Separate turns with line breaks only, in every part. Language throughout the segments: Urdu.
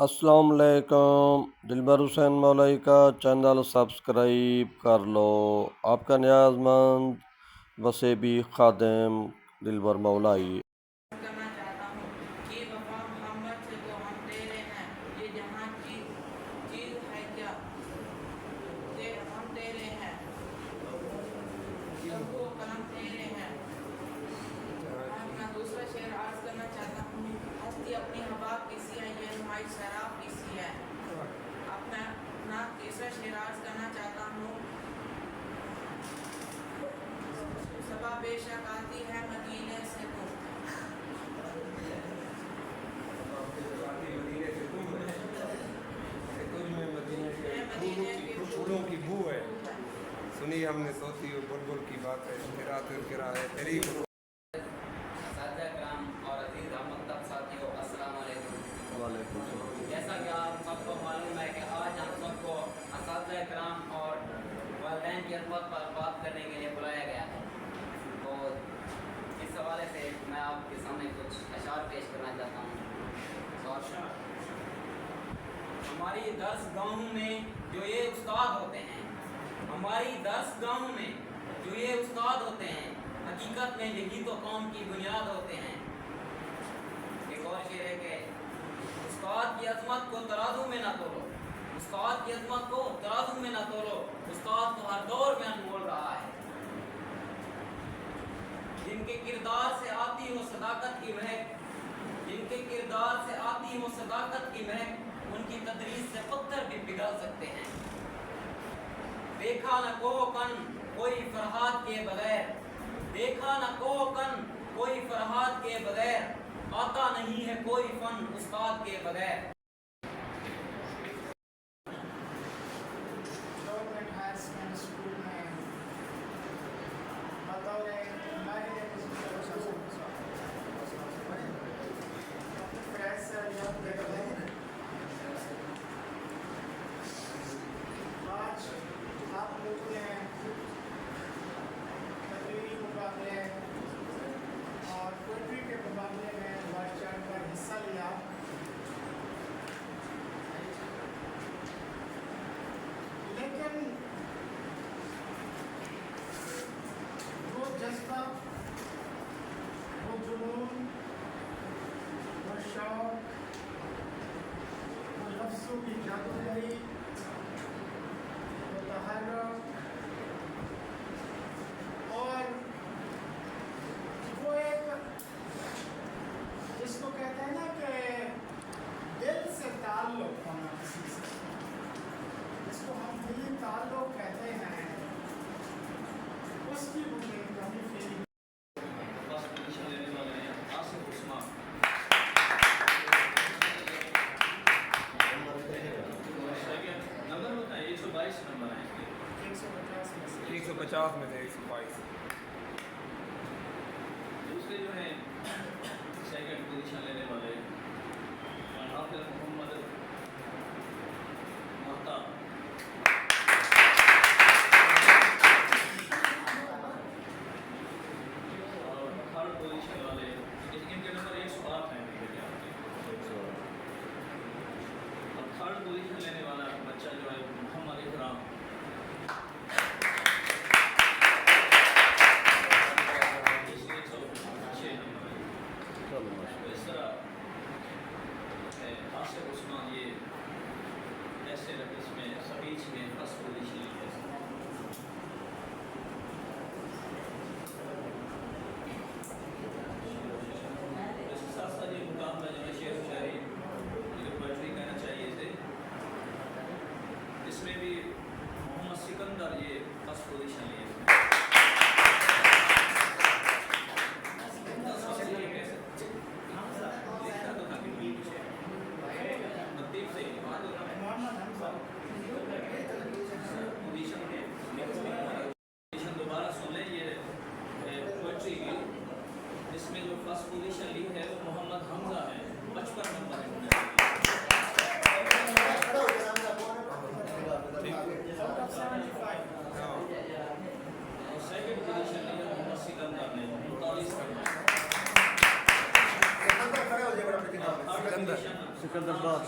السلام علیکم، دلبر حسین مولائی کا چینل سبسکرائب کر لو۔ آپ کا نیاز مند وسیبی خادم دلبر مولائی۔
کرنا چاہتا ہوں کہ وفا محمد سے تو ہم تیرے ہیں، یہ جہاں کی چیز ہے کیا کہ ہم تیرے ہیں، لوح و قلم تیرے ہیں۔ میں اپنا دوسرا شعر عرض کرنا چاہتا ہوں، ہستی اپنی ہوا کی سی ہے، یہ نمائش شراب کی سی ہے۔ اب میں اپنا تیسرا شعر عرض کرنا چاہتا ہوں، صبح بے شک آتی ہے مدینے سے تو مدینے کے
پھولوں کی بو ہے، سنی ہم نے سوتی ہو بلبل کی بات ہے، کرا ہے تیری
اساتذہ کرام اور عزیز ہم مکتب ساتھیوں، السلام علیکم۔
وعلیکم السلام۔
جیسا کہ آپ سب کو معلوم ہے کہ آج ہم سب کو اساتذہ کرام اور والدین کی خدمت پر بات کرنے کے لیے بلایا گیا ہے، تو اس حوالے سے میں آپ کے سامنے کچھ اشعار پیش کرنا چاہتا ہوں۔ ہماری درس گاہوں میں جو یہ استاد ہوتے ہیں، ہماری درس گاہوں میں جو یہ استاد ہوتے ہیں، حقیقت میں یہی تو قوم کی بنیاد ہوتے ہیں۔ ایک اور شعر ہے کہ استاد کی عظمت کو ترازو میں نہ تولو، استاد کی عظمت کو ترازو میں نہ تولو، استاد تو ہر دور میں انمول رہا ہے۔ جن کے کردار سے آتی ہو صداقت کی مہک، جن کے کردار سے آتی ہو صداقت کی مہک، ان کی تدریس سے پتھر بھی پگھل سکتے ہیں۔ دیکھا نہ کوہ کن کوئی فرحات کے بغیر، دیکھا نہ کوہ کن کوئی فرحات کے بغیر، آتا نہیں ہے کوئی فن استاد کے بغیر۔
گورنمنٹ ہائر سیکنڈری اسکول میں بطور ماہر فیض سر یاد کرتے ہیں۔ آج آپ لوگوں نے تقریری مقابلے اور پوئٹری کے مقابلے میں بڑھ چڑھ کر حصہ لیا، لیکن وہ جذبہ، وہ جنون، وہ شوق، وہ لفظوں کی جادوگری، وہ تحرک اور وہ ایک جس کو کہتے ہیں نا کہ دل سے تعلق ہونا کسی سے، جس کو ہم دلی تعلق کہتے ہیں، اس کی مجھے کمی فیل
نمبر ہوتا ہے 122 نمبر ہے
150 میں سے 122۔
دوسرے جو ہیں سیکنڈ پوزیشن لینے والے حافظ محمد محتاب، اور تھرڈ پوزیشن والے ان کے نمبر 108 ہیں میرے خیال میں، اور تھرڈ پوزیشن لینے والا بچہ جو ہے محمد اکرام۔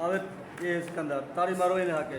عابد یہ اسکندر تاڑی مارو ان حق